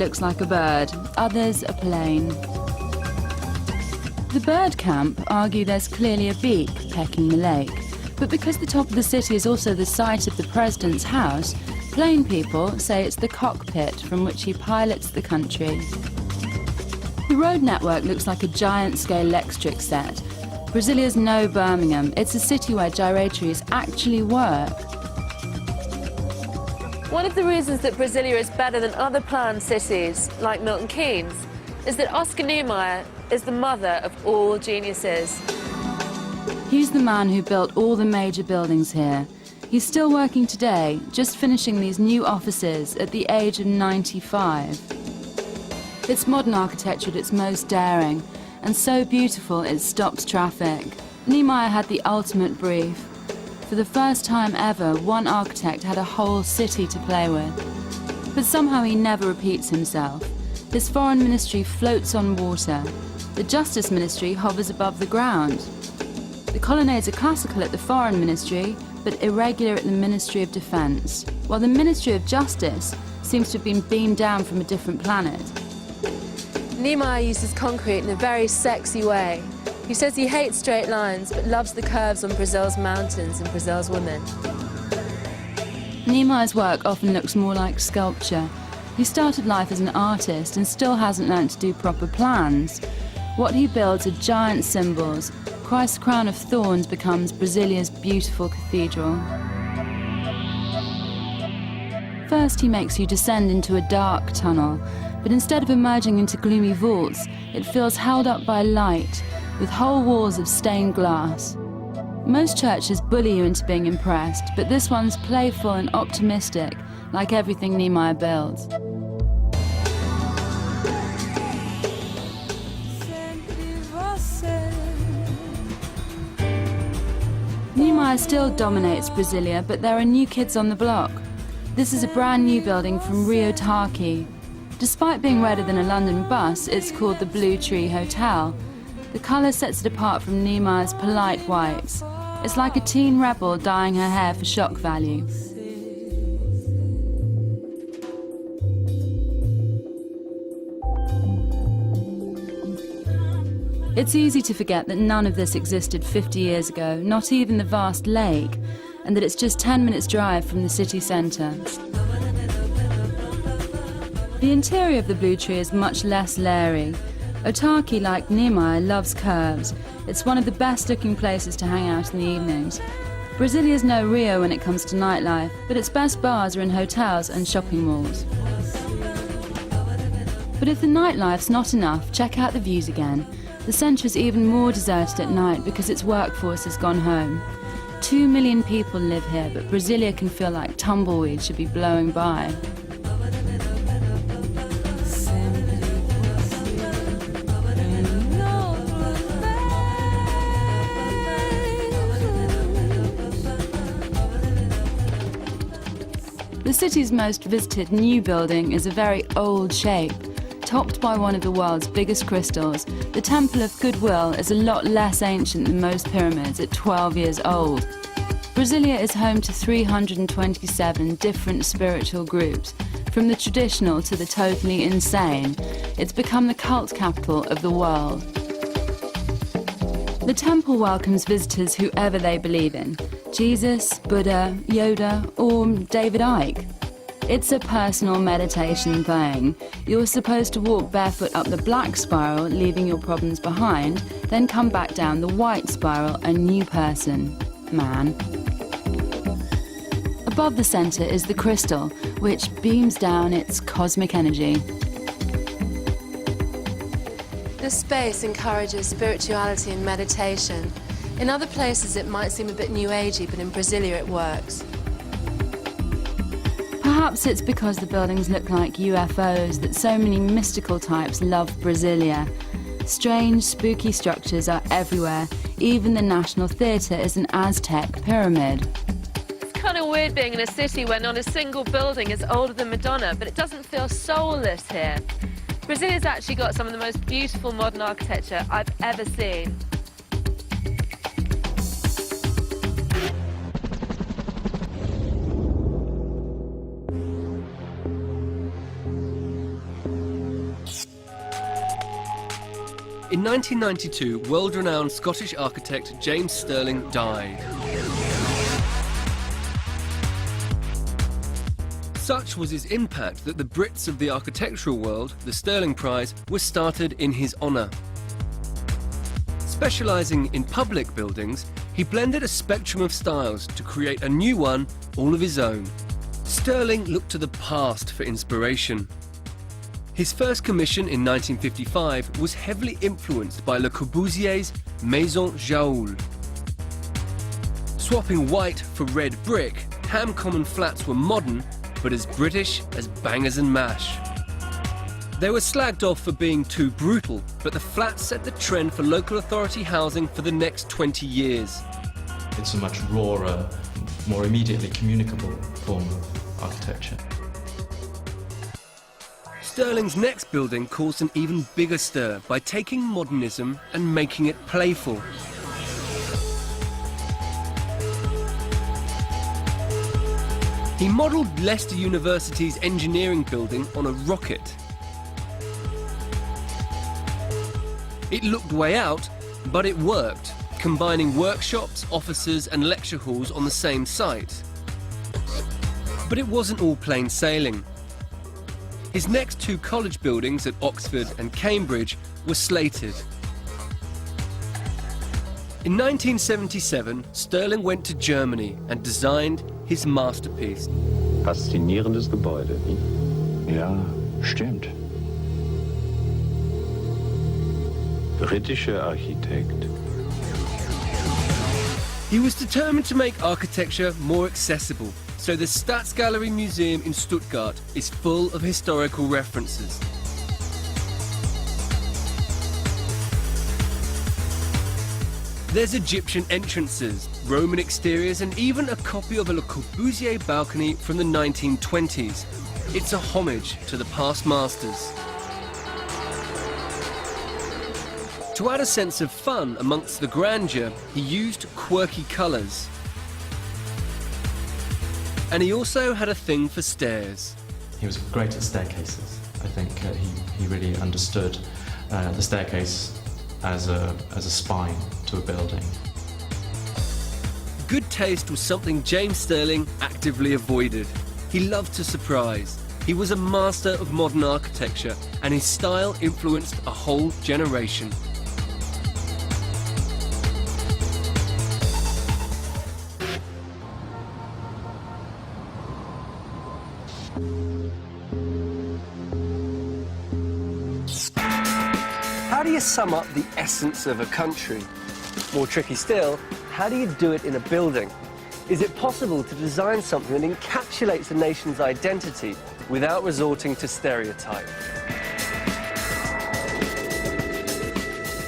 looks like a bird, others a plane. The bird camp argue there's clearly a beak pecking the lake, but because the top of the city is also the site of the president's house, plane people say it's the cockpit from which he pilots the country. The road network looks like a giant-scale electric set. Brasilia's no Birmingham. It's a city where gyratories actually work. One of the reasons that Brasilia is better than other planned cities, like Milton Keynes, is that Oscar Niemeyer is the mother of all geniuses. He's the man who built all the major buildings here. He's still working today, just finishing these new offices at the age of 95. It's modern architecture at its most daring, and so beautiful it stops traffic. Niemeyer had the ultimate brief. For the first time ever, one architect had a whole city to play with. But somehow he never repeats himself. His foreign ministry floats on water. The justice ministry hovers above the ground. The colonnades are classical at the foreign ministry, but irregular at the Ministry of Defence, while the Ministry of Justice seems to have been beamed down from a different planet. Niemeyer uses concrete in a very sexy way. He says he hates straight lines, but loves the curves on Brazil's mountains and Brazil's women. Niemeyer's work often looks more like sculpture. He started life as an artist and still hasn't learned to do proper plans. What he builds are giant symbols. Christ's crown of thorns becomes Brasilia's beautiful cathedral. First, he makes you descend into a dark tunnel, but instead of emerging into gloomy vaults, it feels held up by light, with whole walls of stained glass. Most churches bully you into being impressed, but this one's playful and optimistic, like everything Niemeyer builds. Niemeyer still dominates Brasilia, but there are new kids on the block. This is a brand new building from Rio Tarqui. Despite being redder than a London bus, it's called the Blue Tree Hotel. The colour sets it apart from Niemeyer's polite whites. It's like a teen rebel dyeing her hair for shock value. It's easy to forget that none of this existed 50 years ago, not even the vast lake, and that it's just 10 minutes' drive from the city centre. The interior of the Blue Tree is much less leery. Otaki, like Niemeyer, loves curves. It's one of the best-looking places to hang out in the evenings. Brasilia's no Rio when it comes to nightlife, but its best bars are in hotels and shopping malls. But if the nightlife's not enough, check out the views again. The centre is even more deserted at night because its workforce has gone home. 2 million people live here, but Brasilia can feel like tumbleweeds should be blowing by. The city's most visited new building is a very old shape. Topped by one of the world's biggest crystals, the Temple of Goodwill is a lot less ancient than most pyramids at 12 years old. Brasilia is home to 327 different spiritual groups, from the traditional to the totally insane. It's become the cult capital of the world. The temple welcomes visitors whoever they believe in: Jesus, Buddha, Yoda, or David Icke. It's a personal meditation thing. You're supposed to walk barefoot up the black spiral, leaving your problems behind, then come back down the white spiral, a new person, man. Above the centre is the crystal, which beams down its cosmic energy. This space encourages spirituality and meditation. In other places it might seem a bit new agey, but in Brasilia it works. Perhaps it's because the buildings look like UFOs that so many mystical types love Brasilia. Strange, spooky structures are everywhere. Even the National Theatre is an Aztec pyramid. It's kind of weird being in a city where not a single building is older than Madonna, but it doesn't feel soulless here. Brasilia's actually got some of the most beautiful modern architecture I've ever seen. In 1992, world-renowned Scottish architect James Stirling died. Such was his impact that the Brits of the architectural world, the Stirling Prize, was started in his honour. Specialising in public buildings, he blended a spectrum of styles to create a new one all of his own. Stirling looked to the past for inspiration. His first commission in 1955 was heavily influenced by Le Corbusier's Maison Jaoul. Swapping white for red brick, Ham Common flats were modern, but as British as Bangers and Mash. They were slagged off for being too brutal, but the flats set the trend for local authority housing for the next 20 years. It's a much rawer, more immediately communicable form of architecture. Stirling's next building caused an even bigger stir by taking modernism and making it playful. He modelled Leicester University's engineering building on a rocket. It looked way out, but it worked, combining workshops, offices and lecture halls on the same site. But it wasn't all plain sailing. His next two college buildings at Oxford and Cambridge were slated. In 1977, Stirling went to Germany and designed his masterpiece. Faszinierendes Gebäude, wie? Ja, stimmt. Britischer Architekt. He was determined to make architecture more accessible, so the Staatsgalerie Museum in Stuttgart is full of historical references. There's Egyptian entrances, Roman exteriors and even a copy of a Le Corbusier balcony from the 1920s. It's a homage to the past masters. To add a sense of fun amongst the grandeur, he used quirky colours. And he also had a thing for stairs. He was great at staircases. I think he really understood the staircase as a spine to a building. Good taste was something James Stirling actively avoided. He loved to surprise. He was a master of modern architecture, and his style influenced a whole generation. How do you sum up the essence of a country? More tricky still, how do you do it in a building? Is it possible to design something that encapsulates a nation's identity without resorting to stereotype?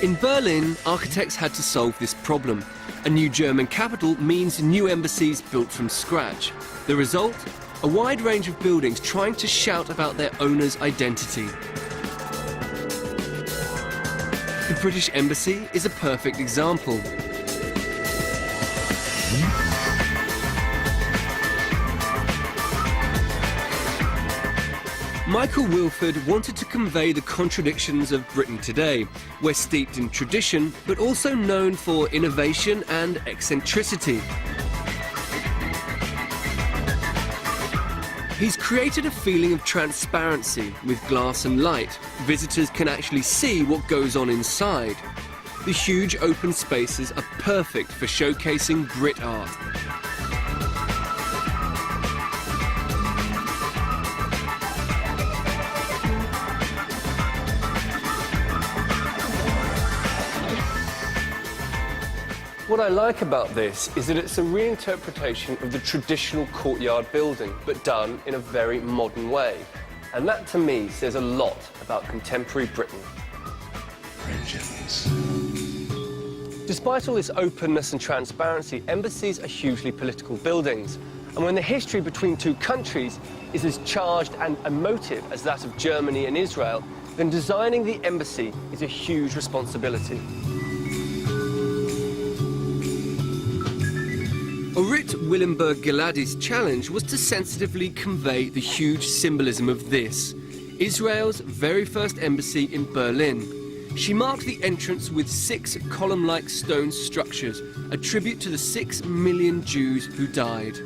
In Berlin, architects had to solve this problem. A new German capital means new embassies built from scratch. The result? A wide range of buildings trying to shout about their owner's identity. The British Embassy is a perfect example. Michael Wilford wanted to convey the contradictions of Britain today. We're steeped in tradition, but also known for innovation and eccentricity. He's created a feeling of transparency with glass and light. Visitors can actually see what goes on inside. The huge open spaces are perfect for showcasing Brit art. What I like about this is that it's a reinterpretation of the traditional courtyard building, but done in a very modern way. And that, to me, says a lot about contemporary Britain. Despite all this openness and transparency, embassies are hugely political buildings. And when the history between two countries is as charged and emotive as that of Germany and Israel, then designing the embassy is a huge responsibility. Orit Willenberg-Giladi's challenge was to sensitively convey the huge symbolism of this, Israel's very first embassy in Berlin. She marked the entrance with 6 column-like stone structures, a tribute to the 6 million Jews who died.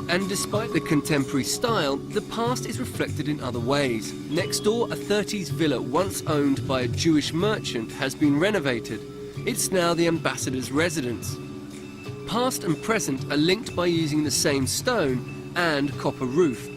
And despite the contemporary style, the past is reflected in other ways. Next door, a 30s villa once owned by a Jewish merchant has been renovated. It's now the ambassador's residence. Past and present are linked by using the same stone and copper roof.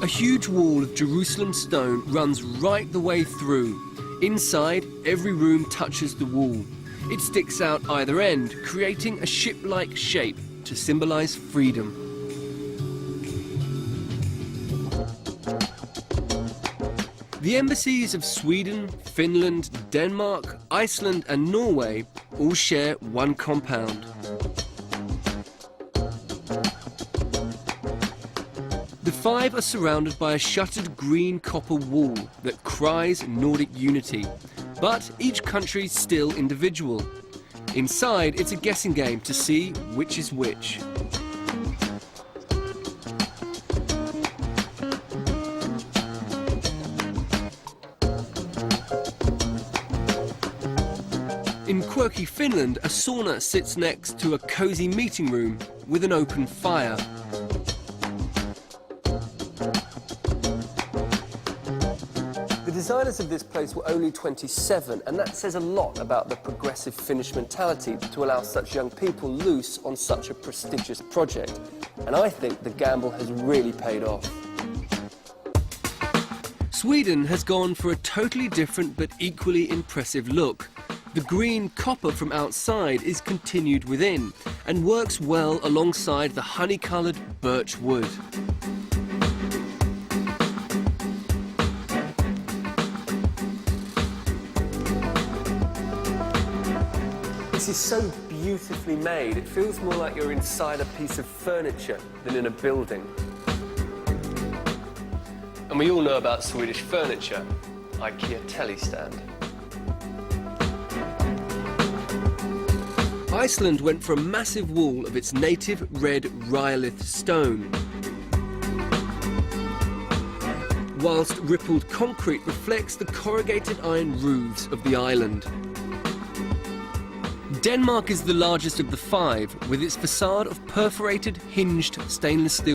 A huge wall of Jerusalem stone runs right the way through. Inside, every room touches the wall. It sticks out either end, creating a ship-like shape to symbolize freedom. The embassies of Sweden, Finland, Denmark, Iceland and Norway all share one compound. The 5 are surrounded by a shuttered green copper wall that cries Nordic unity, but each country's still individual. Inside, it's a guessing game to see which is which. In quirky Finland, a sauna sits next to a cosy meeting room with an open fire. The designers of this place were only 27, and that says a lot about the progressive Finnish mentality to allow such young people loose on such a prestigious project. And I think the gamble has really paid off. Sweden has gone for a totally different but equally impressive look. The green copper from outside is continued within and works well alongside the honey-coloured birch wood. This is so beautifully made, it feels more like you're inside a piece of furniture than in a building. And we all know about Swedish furniture, IKEA telly stand. Iceland went for a massive wall of its native red rhyolith stone, whilst rippled concrete reflects the corrugated iron roofs of the island. Denmark is the largest of the 5, with its facade of perforated, hinged stainless steel